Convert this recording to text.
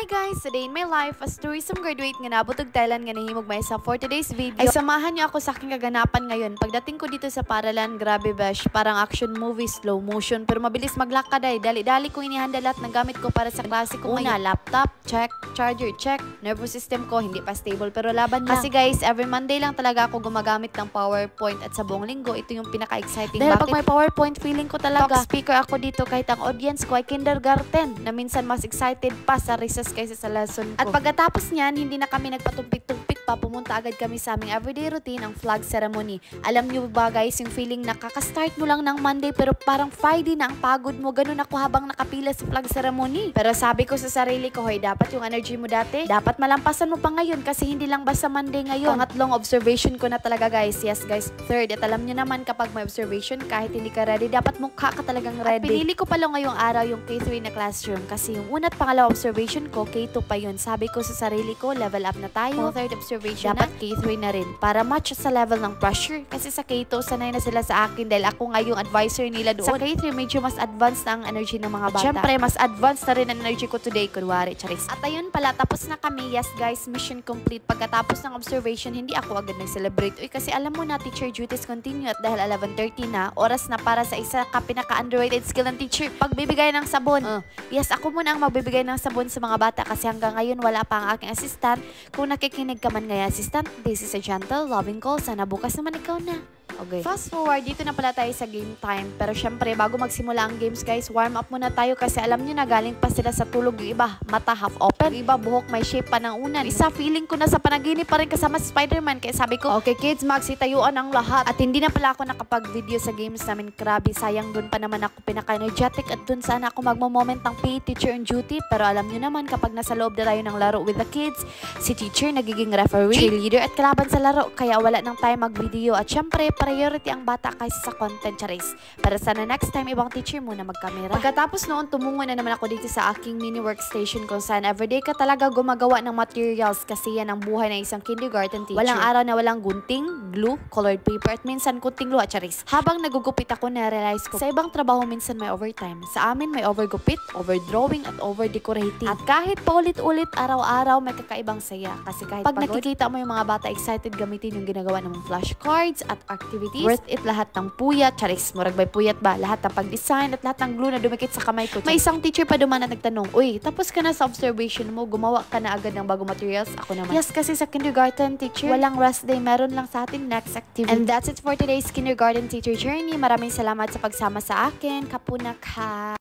Hi guys! Today in my life, as tourism graduate nga naabot og Thailand nga nahimog may isa for today's video, ay samahan niyo ako sa aking kaganapan ngayon. Pagdating ko dito sa Paralan, grabe bash, parang action movie, slow motion, pero mabilis maglakad ay. Dali-dali kong inihanda lahat ng gamit ko para sa klase ko ngayon. Laptop, check, charger, check, nervous system ko, hindi pa stable pero laban lang. Kasi guys, every Monday lang talaga ako gumagamit ng PowerPoint at sa buong linggo, ito yung pinaka-exciting. Dahil pag may PowerPoint, feeling ko talaga, talk speaker ako dito kahit ang audience ko ay kindergarten, na minsan mas excited pa sa recess kaysa sa lesson ko. At pagkatapos niyan, hindi na kami nagpatumpik-tumpik pa, pumunta agad kami sa aming everyday routine, ang flag ceremony. Alam niyo ba guys, yung feeling na kakastart mo lang ng Monday pero parang Friday na ang pagod mo, ganun ako habang nakapila sa flag ceremony. Pero sabi ko sa sarili ko, hoy, dapat yung energy mo dati, dapat malampasan mo pa ngayon kasi hindi lang basta Monday ngayon. Pangatlong observation ko na talaga guys. Yes guys, third, at alam niyo naman kapag may observation, kahit hindi ka ready, dapat mukha ka talagang ready. At pinili ko pala ngayong araw yung K3 na classroom kasi yung una at pangalawa observation ko, K2 pa yun. Sabi ko sa sarili ko, level up na tayo. Kung third observation dapat na, K3 na rin. Para match sa level ng pressure. Kasi sa K2, sanay na sila sa akin dahil ako nga yung advisor nila doon. Sa K3, medyo mas advanced na ang energy ng mga bata. Siyempre, mas advanced na rin ang energy ko today. Kunwari, charis. At ayun pala, tapos na kami. Yes guys, mission complete. Pagkatapos ng observation, hindi ako agad nag-celebrate. Uy, kasi alam mo na, teacher duties continue at dahil 11:30 na, oras na para sa isa ka pinaka-underrated skill ng teacher. Pagbibigay ng sabon. Yes, ako muna ang magbibigay ng sabon sa mga bata kasi hanggang ngayon wala pa ang aking assistant. Kung nakikinig ka man ngayon, assistant, this is a gentle, loving call. Sana bukas naman ikaw na. Okay. Fast forward, dito na pala tayo sa game time. Pero syempre, bago magsimula ang games guys, warm up muna tayo kasi alam nyo na galing pa sila sa tulog. Yung iba, mata half open. Yung iba, buhok may shape pa ng unan. Isa, feeling ko na sa panaginip pa rin kasama si Spider-Man. Kaya sabi ko, okay kids, magsitayuan ang lahat. At hindi na pala ako nakapag-video sa games namin. Grabe, sayang dun pa naman ako pinaka-energetic at dun sana ako magmo-moment ng PE teacher on duty. Pero alam nyo naman, kapag nasa loob na tayo ng laro with the kids, si teacher nagiging referee, cheerleader at kalaban sa laro. Kaya wala nang time mag-video. At syempre, priority ang bata kaysa sa content, charis. Para sana next time, ibang teacher muna mag-camera. Pagkatapos noon, tumungo na naman ako dito sa aking mini workstation kung saan everyday ka talaga gumagawa ng materials kasi yan ang buhay ng isang kindergarten teacher. Walang araw na walang gunting, glue, colored paper, at minsan kunting luha, charis. Habang nagugupit ako, na-realize ko, sa ibang trabaho minsan may overtime. Sa amin may overgupit, overdrawing, at overdecorating. At kahit paulit-ulit, araw-araw may kakaibang saya. Kasi kahit pag nakikita mo yung mga bata excited gamitin yung ginagawa ng mga flashcards at activities, worth it lahat ng puyat, charis, murag may puyat ba? Lahat ng pag-design at lahat ng glue na dumikit sa kamay ko. May isang teacher pa duman na nagtanong, uy, tapos ka na sa observation mo, gumawa ka na agad ng bagong materials? Ako naman, yes, kasi sa kindergarten teacher, walang rest day, meron lang sa atin next activity. And that's it for today's kindergarten teacher journey. Maraming salamat sa pagsama sa akin. Kapunak ha!